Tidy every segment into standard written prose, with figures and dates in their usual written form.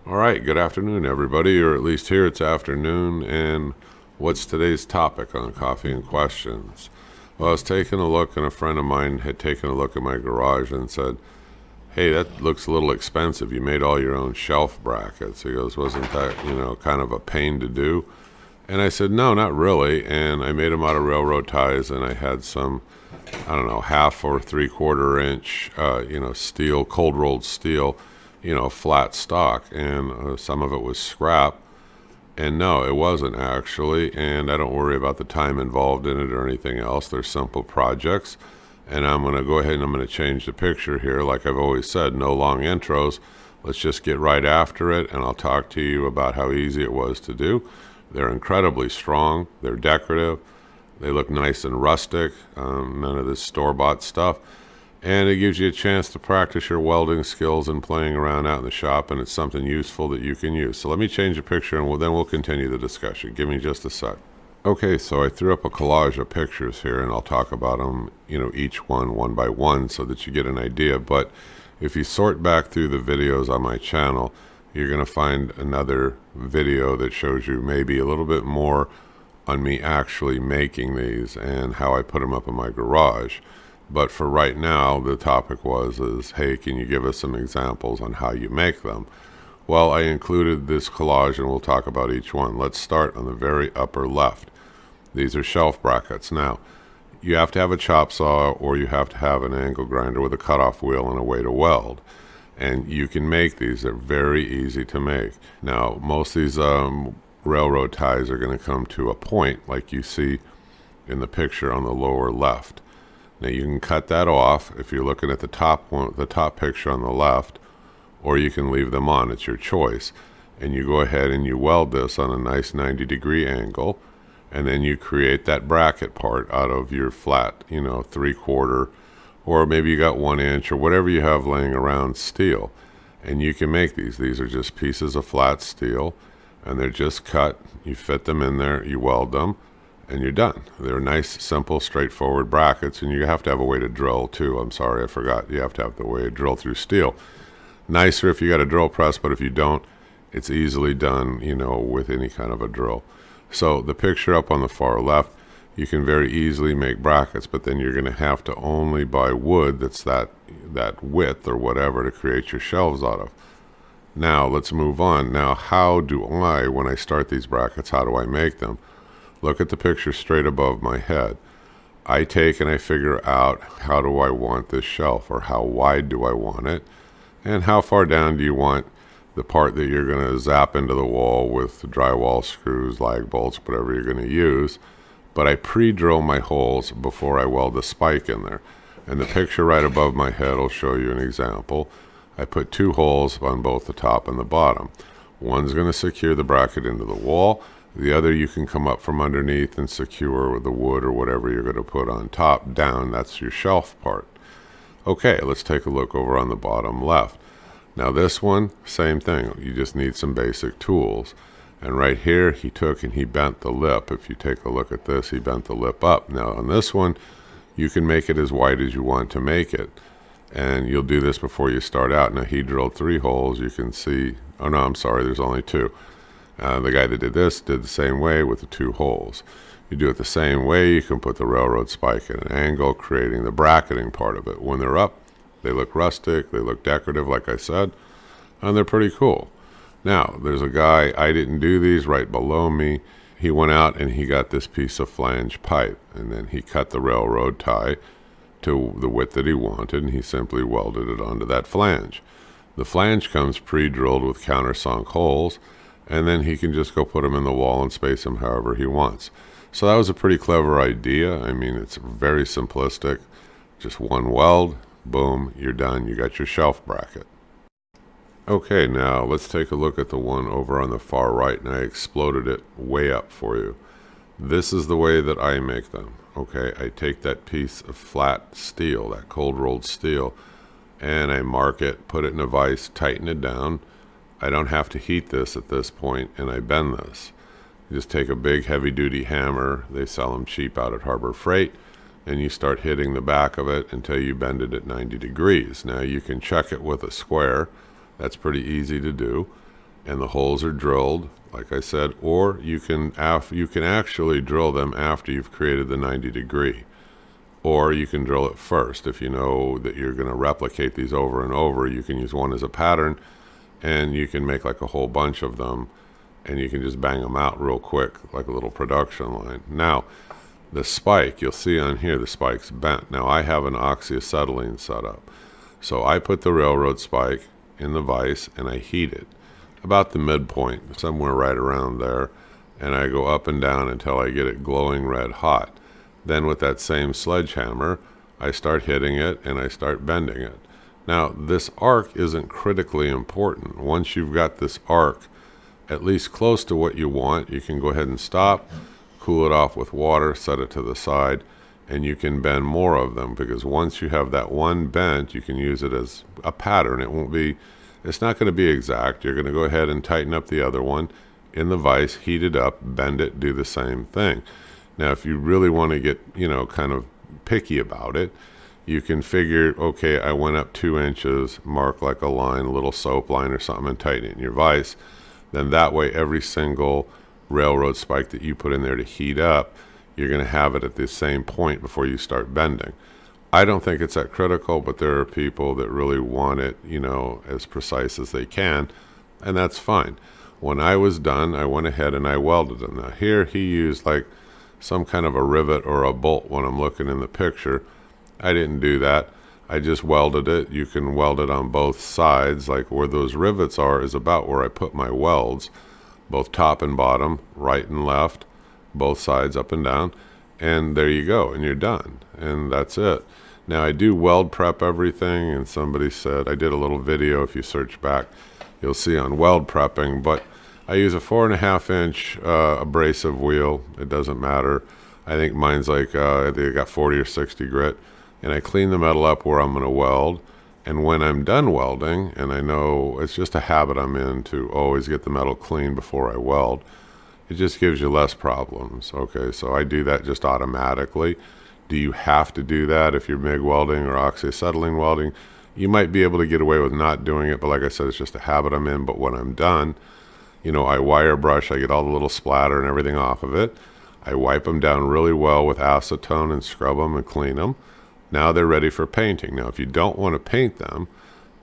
All right, good afternoon, everybody, or at least here it's afternoon. And what's today's topic on Coffee and Questions? Well, I was taking a look, and a friend of mine had taken a look at my garage and said, "Hey, that looks a little expensive. You made all your own shelf brackets." He goes, "Wasn't that, kind of a pain to do?" And I said, "No, not really." And I made them out of railroad ties, and I had some, I don't know, half or 3/4 inch, steel, cold rolled steel, flat stock, and some of it was scrap. And no, it wasn't actually, and I don't worry about the time involved in it or anything else. They're simple projects, and I'm going to go ahead and I'm going to change the picture here. Like I've always said, no long intros. Let's just get right after it, and I'll talk to you about how easy it was to do. They're incredibly strong. They're decorative. They look nice and rustic, none of this store-bought stuff. And it gives you a chance to practice your welding skills and playing around out in the shop, and it's something useful that you can use. So let me change the picture, and then we'll continue the discussion. Give me just a sec. Okay, so I threw up a collage of pictures here, and I'll talk about them, each one by one, so that you get an idea. But if you sort back through the videos on my channel, you're going to find another video that shows you maybe a little bit more on me actually making these and how I put them up in my garage. But for right now, the topic is, hey, can you give us some examples on how you make them? Well, I included this collage, and we'll talk about each one. Let's start on the very upper left. These are shelf brackets. Now, you have to have a chop saw, or you have to have an angle grinder with a cutoff wheel and a way to weld. And you can make these. They're very easy to make. Now, most of these railroad ties are going to come to a point like you see in the picture on the lower left. Now you can cut that off if you're looking at the top one, the top picture on the left, or you can leave them on. It's your choice. And you go ahead and you weld this on a nice 90-degree angle, and then you create that bracket part out of your flat, 3/4, or maybe you got 1 inch or whatever you have laying around steel. And you can make these. These are just pieces of flat steel, and they're just cut. You fit them in there, you weld them, and you're done. They're nice, simple, straightforward brackets, and you have to have a way to drill too. I'm sorry, I forgot. You have to have the way to drill through steel. Nicer if you got a drill press, but if you don't, it's easily done, with any kind of a drill. So the picture up on the far left, you can very easily make brackets, but then you're going to have to only buy wood that's that width or whatever to create your shelves out of. Now let's move on. Now, how do I, when I start these brackets, how do I make them? Look at the picture straight above my head. I take and I figure out, how do I want this shelf, or how wide do I want it, and how far down do you want the part that you're going to zap into the wall with drywall screws, lag bolts, whatever you're going to use. But I pre-drill my holes before I weld the spike in there. And the picture right above my head will show you an example. I put 2 holes on both the top and the bottom. One's going to secure the bracket into the wall. The other you can come up from underneath and secure with the wood or whatever you're going to put on top down. That's your shelf part. Okay, let's take a look over on the bottom left. Now this one, same thing. You just need some basic tools. And right here, he took and he bent the lip. If you take a look at this, he bent the lip up. Now on this one, you can make it as wide as you want to make it. And you'll do this before you start out. Now he drilled 3 holes. You can see, oh no, I'm sorry, there's only 2. The guy that did this did the same way with the 2 holes. You do it the same way, you can put the railroad spike at an angle, creating the bracketing part of it. When they're up, they look rustic, they look decorative, like I said, and they're pretty cool. Now, there's a guy, I didn't do these, right below me. He went out and he got this piece of flange pipe, and then he cut the railroad tie to the width that he wanted, and he simply welded it onto that flange. The flange comes pre-drilled with countersunk holes, and then he can just go put them in the wall and space them however he wants. So that was a pretty clever idea. I mean, it's very simplistic. Just one weld, boom, you're done. You got your shelf bracket. Okay, now let's take a look at the one over on the far right, and I exploded it way up for you. This is the way that I make them. Okay, I take that piece of flat steel, that cold rolled steel, and I mark it, put it in a vise, tighten it down. I don't have to heat this at this point, and I bend this. You just take a big heavy-duty hammer. They sell them cheap out at Harbor Freight, and you start hitting the back of it until you bend it at 90 degrees. Now you can check it with a square. That's pretty easy to do. and the holes are drilled, like I said, or you can actually drill them after you've created the 90 degree. Or you can drill it first. If you know that you're going to replicate these over and over, you can use one as a pattern, and you can make like a whole bunch of them, and you can just bang them out real quick, like a little production line. Now, the spike, you'll see on here, the spike's bent. Now, I have an oxyacetylene set up. So I put the railroad spike in the vise, and I heat it about the midpoint, somewhere right around there, and I go up and down until I get it glowing red hot. Then with that same sledgehammer, I start hitting it and I start bending it. Now, this arc isn't critically important. Once you've got this arc at least close to what you want, you can go ahead and stop, cool it off with water, set it to the side, and you can bend more of them, because once you have that one bent, you can use it as a pattern. It's not going to be exact. You're going to go ahead and tighten up the other one in the vise, heat it up, bend it, do the same thing. Now, if you really want to get, kind of picky about it, you can figure, okay, I went up 2 inches, mark like a line, a little soap line or something, and tighten it in your vise. Then that way, every single railroad spike that you put in there to heat up, you're going to have it at the same point before you start bending. I don't think it's that critical, but there are people that really want it, as precise as they can, and that's fine. When I was done, I went ahead and I welded them. Now, here he used like some kind of a rivet or a bolt when I'm looking in the picture. I didn't do that. I just welded it. You can weld it on both sides. Like where those rivets are is about where I put my welds, both top and bottom, right and left, both sides up and down. And there you go, and you're done. And that's it. Now, I do weld prep everything, and somebody said, I did a little video, if you search back, you'll see on weld prepping, but I use a 4.5-inch abrasive wheel. It doesn't matter. I think mine's like, I think I got 40 or 60 grit. And I clean the metal up where I'm going to weld. And when I'm done welding, and I know it's just a habit I'm in to always get the metal clean before I weld, it just gives you less problems. Okay, so I do that just automatically. Do you have to do that if you're MIG welding or oxyacetylene welding? You might be able to get away with not doing it, but like I said, it's just a habit I'm in. But when I'm done, I wire brush, I get all the little splatter and everything off of it. I wipe them down really well with acetone and scrub them and clean them. Now they're ready for painting. Now, if you don't want to paint them,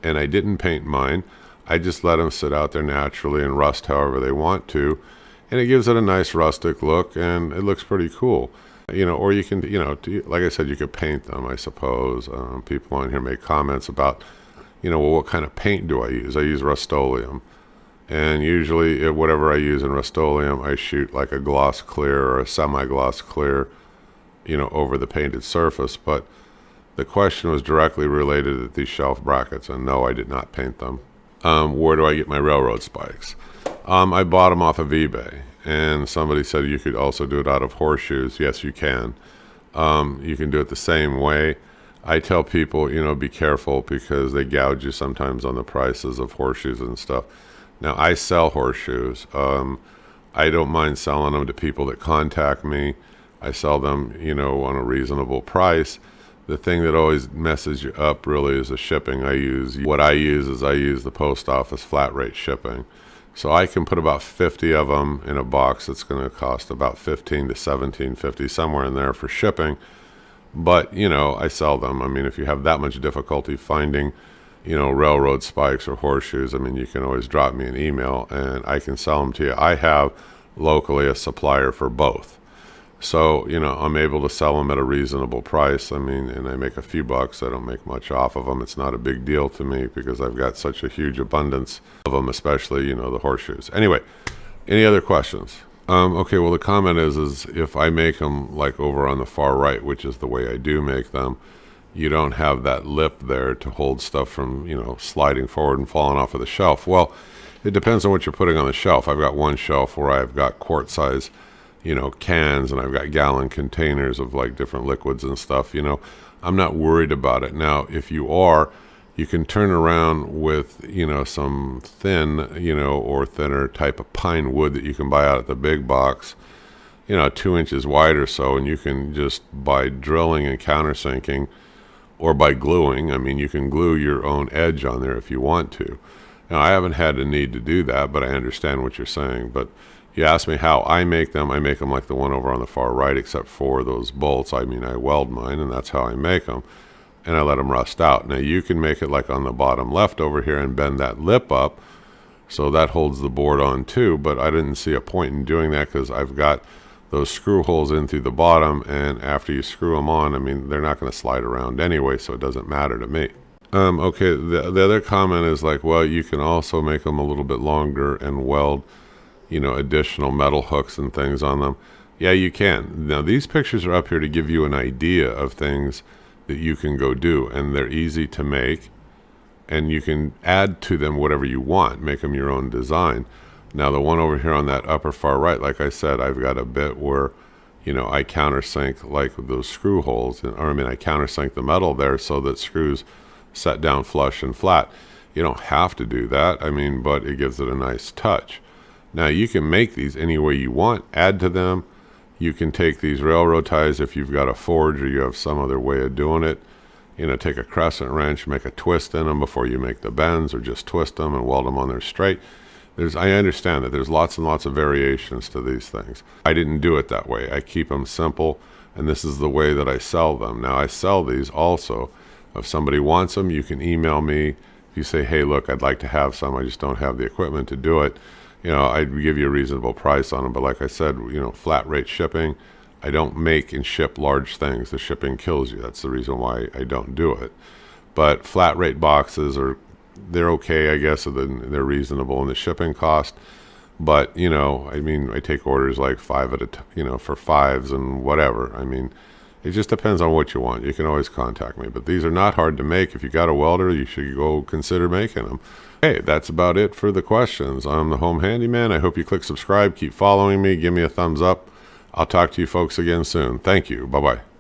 and I didn't paint mine, I just let them sit out there naturally and rust however they want to. And it gives it a nice rustic look, and it looks pretty cool. Or you can, like I said, you could paint them, I suppose. People on here make comments about, well, what kind of paint do I use? I use Rust-Oleum. And usually, whatever I use in Rust-Oleum, I shoot like a gloss clear or a semi-gloss clear, over the painted surface. But the question was directly related to these shelf brackets, and no, I did not paint them. Where do I get my railroad spikes? I bought them off of eBay, and somebody said you could also do it out of horseshoes. Yes, you can. You can do it the same way. I tell people, be careful because they gouge you sometimes on the prices of horseshoes and stuff. Now, I sell horseshoes. I don't mind selling them to people that contact me. I sell them, on a reasonable price. The thing that always messes you up really is the shipping. What I use is the post office flat rate shipping. So I can put about 50 of them in a box that's going to cost about $15 to $17.50, somewhere in there for shipping. But, I sell them. I mean, if you have that much difficulty finding, railroad spikes or horseshoes, you can always drop me an email and I can sell them to you. I have locally a supplier for both. So, I'm able to sell them at a reasonable price. And I make a few bucks. I don't make much off of them. It's not a big deal to me because I've got such a huge abundance of them, especially, the horseshoes. Anyway, any other questions? Okay, well, the comment is if I make them like over on the far right, which is the way I do make them, you don't have that lip there to hold stuff from, sliding forward and falling off of the shelf. Well, it depends on what you're putting on the shelf. I've got one shelf where I've got quart size, cans, and I've got gallon containers of like different liquids and stuff. I'm not worried about it. Now, if you are, you can turn around with, some thin, or thinner type of pine wood that you can buy out at the big box, 2 inches wide or so, and you can just, by drilling and countersinking, or by gluing, you can glue your own edge on there if you want to. Now, I haven't had a need to do that, but I understand what you're saying. But you ask me how I make them like the one over on the far right, except for those bolts. I mean, I weld mine, and that's how I make them. And I let them rust out. Now, you can make it like on the bottom left over here and bend that lip up, so that holds the board on too, but I didn't see a point in doing that because I've got those screw holes in through the bottom, and after you screw them on, I mean, they're not going to slide around anyway, so it doesn't matter to me. Okay, the other comment is like, well, you can also make them a little bit longer and weld, additional metal hooks and things on them. Yeah, you can. Now, these pictures are up here to give you an idea of things that you can go do, and they're easy to make, and you can add to them whatever you want, make them your own design. Now, the one over here on that upper far right, like I said, I've got a bit where, I countersink like with those screw holes, I countersink the metal there so that screws set down flush and flat. You don't have to do that, but it gives it a nice touch. Now, you can make these any way you want, add to them. You can take these railroad ties if you've got a forge or you have some other way of doing it. Take a crescent wrench, make a twist in them before you make the bends, or just twist them and weld them on there straight. I understand that there's lots and lots of variations to these things. I didn't do it that way. I keep them simple, and this is the way that I sell them. Now, I sell these also. If somebody wants them, you can email me. If you say, hey, look, I'd like to have some, I just don't have the equipment to do it, I'd give you a reasonable price on them. But like I said, flat rate shipping. I don't make and ship large things. The shipping kills you. That's the reason why I don't do it. But flat rate boxes they're okay, I guess. They're reasonable in the shipping cost. But, I take orders like 5 at a time, for 5s and whatever. It just depends on what you want. You can always contact me. But these are not hard to make. If you got a welder, you should go consider making them. Hey, that's about it for the questions. I'm the Home Handyman. I hope you click subscribe. Keep following me. Give me a thumbs up. I'll talk to you folks again soon. Thank you. Bye-bye.